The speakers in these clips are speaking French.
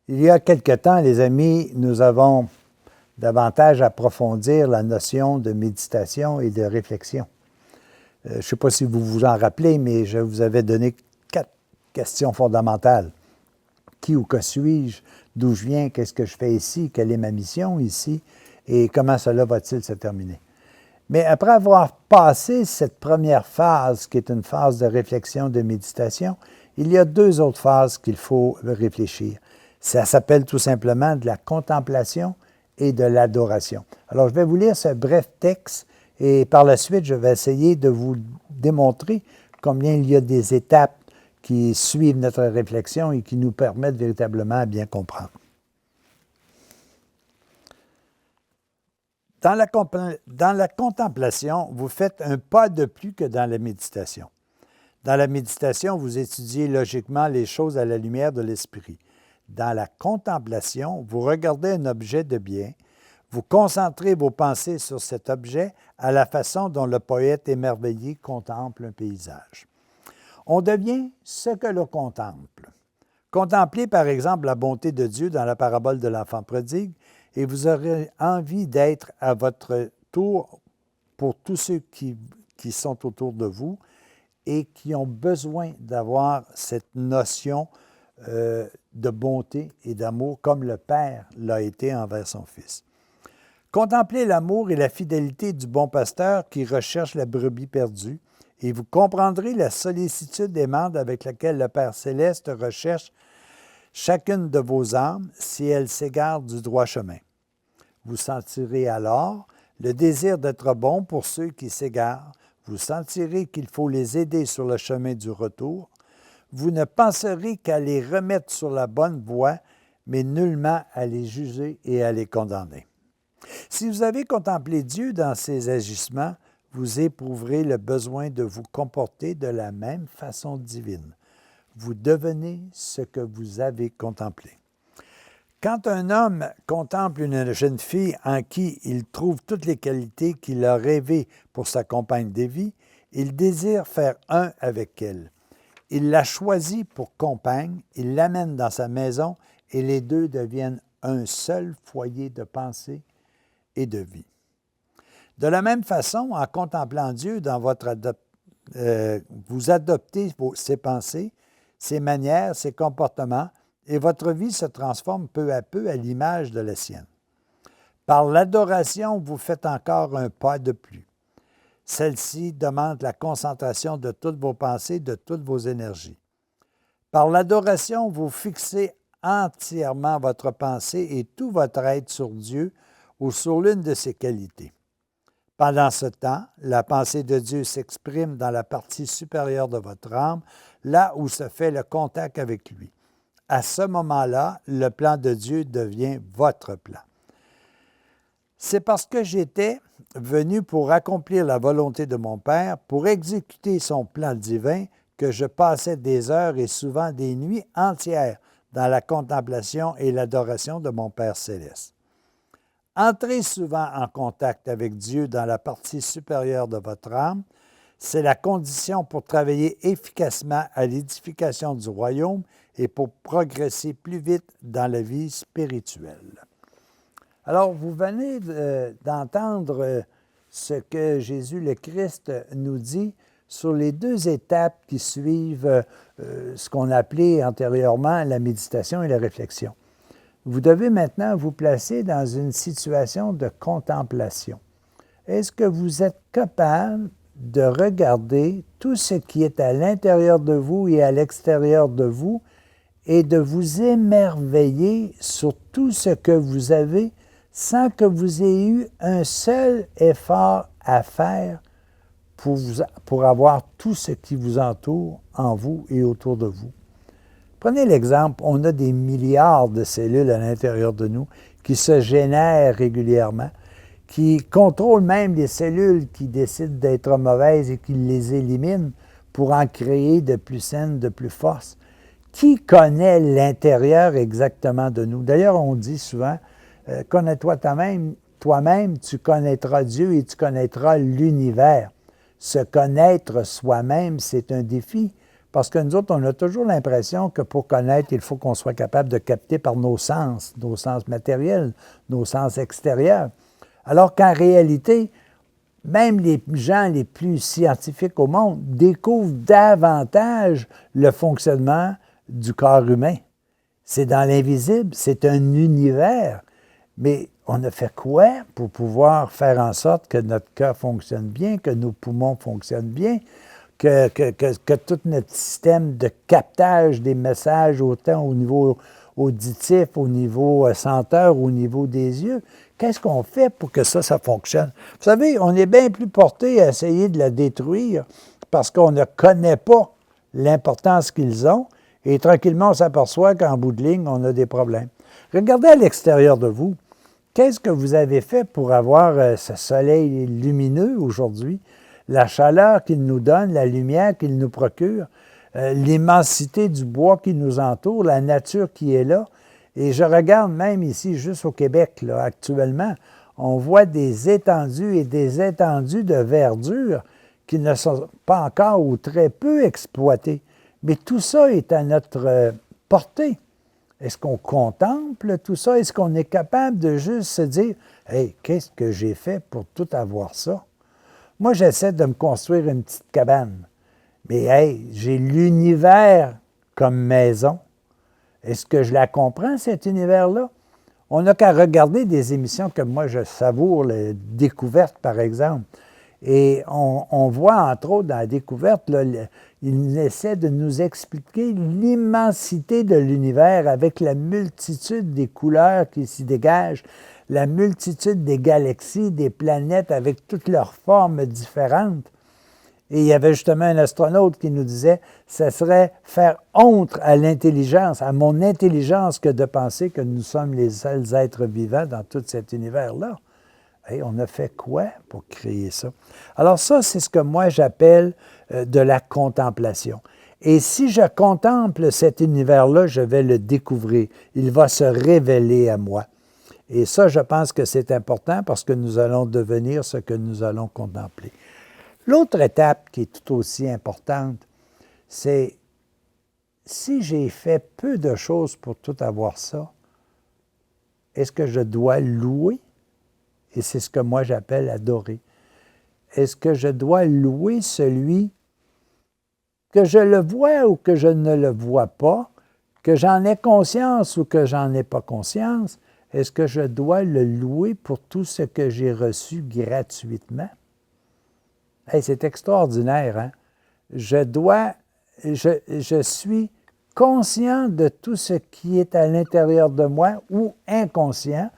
Il y a quelque temps, les amis, nous avons davantage approfondir la notion de méditation et de réflexion. Je ne sais pas si vous vous en rappelez, mais je vous avais donné 4 questions fondamentales. Qui ou que suis-je? D'où je viens? Qu'est-ce que je fais ici? Quelle est ma mission ici? Et comment cela va-t-il se terminer? Mais après avoir passé cette première phase, qui est une phase de réflexion, de méditation, il y a 2 autres phases qu'il faut réfléchir. Ça s'appelle tout simplement de la contemplation et de l'adoration. Alors, je vais vous lire ce bref texte et par la suite, je vais essayer de vous démontrer combien il y a des étapes qui suivent notre réflexion et qui nous permettent véritablement à bien comprendre. Dans la contemplation, vous faites un pas de plus que dans la méditation. Dans la méditation, vous étudiez logiquement les choses à la lumière de l'esprit. Dans la contemplation, vous regardez un objet de bien, vous concentrez vos pensées sur cet objet à la façon dont le poète émerveillé contemple un paysage. On devient ce que l'on contemple. Contemplez par exemple la bonté de Dieu dans la parabole de l'enfant prodigue et vous aurez envie d'être à votre tour pour tous ceux qui sont autour de vous et qui ont besoin d'avoir cette notion de bonté et d'amour comme le Père l'a été envers son Fils. Contemplez l'amour et la fidélité du bon pasteur qui recherche la brebis perdue et vous comprendrez la sollicitude aimante avec laquelle le Père céleste recherche chacune de vos âmes si elles s'égarent du droit chemin. Vous sentirez alors le désir d'être bon pour ceux qui s'égarent. Vous sentirez qu'il faut les aider sur le chemin du retour. Vous ne penserez qu'à les remettre sur la bonne voie, mais nullement à les juger et à les condamner. Si vous avez contemplé Dieu dans ses agissements, vous éprouverez le besoin de vous comporter de la même façon divine. Vous devenez ce que vous avez contemplé. Quand un homme contemple une jeune fille en qui il trouve toutes les qualités qu'il a rêvées pour sa compagne de vie, il désire faire un avec elle. Il la choisit pour compagne, il l'amène dans sa maison et les deux deviennent un seul foyer de pensée et de vie. De la même façon, en contemplant Dieu dans vous adoptez ses pensées, ses manières, ses comportements, et votre vie se transforme peu à peu à l'image de la sienne. Par l'adoration, vous faites encore un pas de plus. Celle-ci demande la concentration de toutes vos pensées, de toutes vos énergies. Par l'adoration, vous fixez entièrement votre pensée et tout votre être sur Dieu ou sur l'une de ses qualités. Pendant ce temps, la pensée de Dieu s'exprime dans la partie supérieure de votre âme, là où se fait le contact avec lui. À ce moment-là, le plan de Dieu devient votre plan. C'est parce que j'étais venu pour accomplir la volonté de mon Père, pour exécuter son plan divin, que je passais des heures et souvent des nuits entières dans la contemplation et l'adoration de mon Père céleste. Entrez souvent en contact avec Dieu dans la partie supérieure de votre âme. C'est la condition pour travailler efficacement à l'édification du royaume et pour progresser plus vite dans la vie spirituelle. Alors, vous venez d'entendre ce que Jésus le Christ nous dit sur les 2 étapes qui suivent ce qu'on appelait antérieurement la méditation et la réflexion. Vous devez maintenant vous placer dans une situation de contemplation. Est-ce que vous êtes capable de regarder tout ce qui est à l'intérieur de vous et à l'extérieur de vous et de vous émerveiller sur tout ce que vous avez sans que vous ayez eu un seul effort à faire pour avoir tout ce qui vous entoure en vous et autour de vous? Prenez l'exemple, on a des milliards de cellules à l'intérieur de nous qui se génèrent régulièrement, qui contrôlent même les cellules qui décident d'être mauvaises et qui les éliminent pour en créer de plus saines, de plus fortes. Qui connaît l'intérieur exactement de nous? D'ailleurs, on dit souvent, connais-toi toi-même, tu connaîtras Dieu et tu connaîtras l'univers. Se connaître soi-même, c'est un défi Parce que nous autres, on a toujours l'impression que pour connaître, il faut qu'on soit capable de capter par nos sens matériels, nos sens extérieurs. Alors qu'en réalité, même les gens les plus scientifiques au monde découvrent davantage le fonctionnement du corps humain. C'est dans l'invisible, c'est un univers. Mais on a fait quoi pour pouvoir faire en sorte que notre cœur fonctionne bien, que nos poumons fonctionnent bien, que tout notre système de captage des messages, autant au niveau auditif, au niveau senteur, au niveau des yeux, qu'est-ce qu'on fait pour que ça fonctionne? Vous savez, on est bien plus porté à essayer de la détruire parce qu'on ne connaît pas l'importance qu'ils ont et tranquillement, on s'aperçoit qu'en bout de ligne, on a des problèmes. Regardez à l'extérieur de vous. Qu'est-ce que vous avez fait pour avoir ce soleil lumineux aujourd'hui? La chaleur qu'il nous donne, la lumière qu'il nous procure, l'immensité du bois qui nous entoure, la nature qui est là. Et je regarde même ici, juste au Québec, là, actuellement, on voit des étendues et des étendues de verdure qui ne sont pas encore ou très peu exploitées. Mais tout ça est à notre portée. Est-ce qu'on contemple tout ça? Est-ce qu'on est capable de juste se dire « Hey, qu'est-ce que j'ai fait pour tout avoir ça? » Moi, j'essaie de me construire une petite cabane. Mais hey, j'ai l'univers comme maison. Est-ce que je la comprends, cet univers-là? On n'a qu'à regarder des émissions comme moi, je savoure, les découvertes, par exemple. Et on voit, entre autres, dans la découverte, là, il essaie de nous expliquer l'immensité de l'univers avec la multitude des couleurs qui s'y dégagent, la multitude des galaxies, des planètes avec toutes leurs formes différentes. Et il y avait justement un astronaute qui nous disait « Ce serait faire honte à l'intelligence, à mon intelligence, que de penser que nous sommes les seuls êtres vivants dans tout cet univers-là. » Hey, on a fait quoi pour créer ça? Alors ça, c'est ce que moi j'appelle de la contemplation. Et si je contemple cet univers-là, je vais le découvrir. Il va se révéler à moi. Et ça, je pense que c'est important parce que nous allons devenir ce que nous allons contempler. L'autre étape qui est tout aussi importante, c'est si j'ai fait peu de choses pour tout avoir ça, est-ce que je dois louer? Et c'est ce que moi j'appelle adorer. Est-ce que je dois louer celui que je le vois ou que je ne le vois pas, que j'en ai conscience ou que j'en ai pas conscience? Est-ce que je dois le louer pour tout ce que j'ai reçu gratuitement? Hey, c'est extraordinaire, hein? Je suis conscient de tout ce qui est à l'intérieur de moi ou inconscient.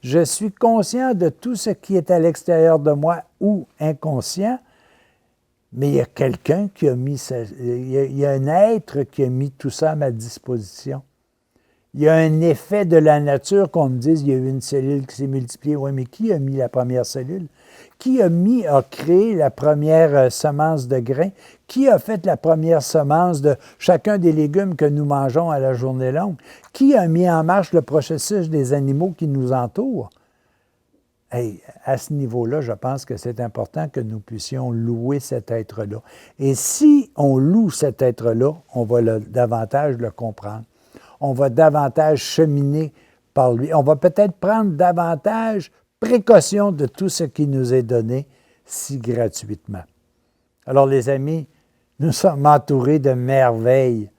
Je suis conscient de tout ce qui est à l'extérieur de moi ou inconscient, mais il y a quelqu'un qui a mis il y a un être qui a mis tout ça à ma disposition. Il y a un effet de la nature qu'on me dise, il y a eu une cellule qui s'est multipliée. Oui, mais qui a mis la première cellule? Qui a créé la première semence de grain? Qui a fait la première semence de chacun des légumes que nous mangeons à la journée longue? Qui a mis en marche le processus des animaux qui nous entourent? Hey, à ce niveau-là, je pense que c'est important que nous puissions louer cet être-là. Et si on loue cet être-là, on va davantage le comprendre. On va davantage cheminer par lui. On va peut-être prendre davantage précaution de tout ce qui nous est donné si gratuitement. Alors, les amis, nous sommes entourés de merveilles.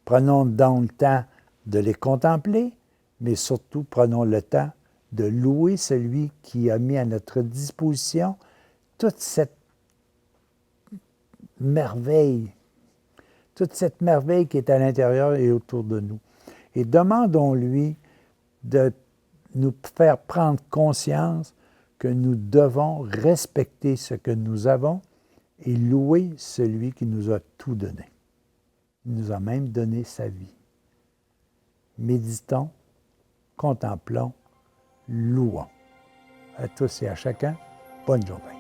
Prenons donc le temps de les contempler, mais surtout prenons le temps de louer celui qui a mis à notre disposition toute cette merveille qui est à l'intérieur et autour de nous. Et demandons-lui de nous faire prendre conscience que nous devons respecter ce que nous avons et louer celui qui nous a tout donné. Il nous a même donné sa vie. Méditons, contemplons, louons. À tous et à chacun, bonne journée.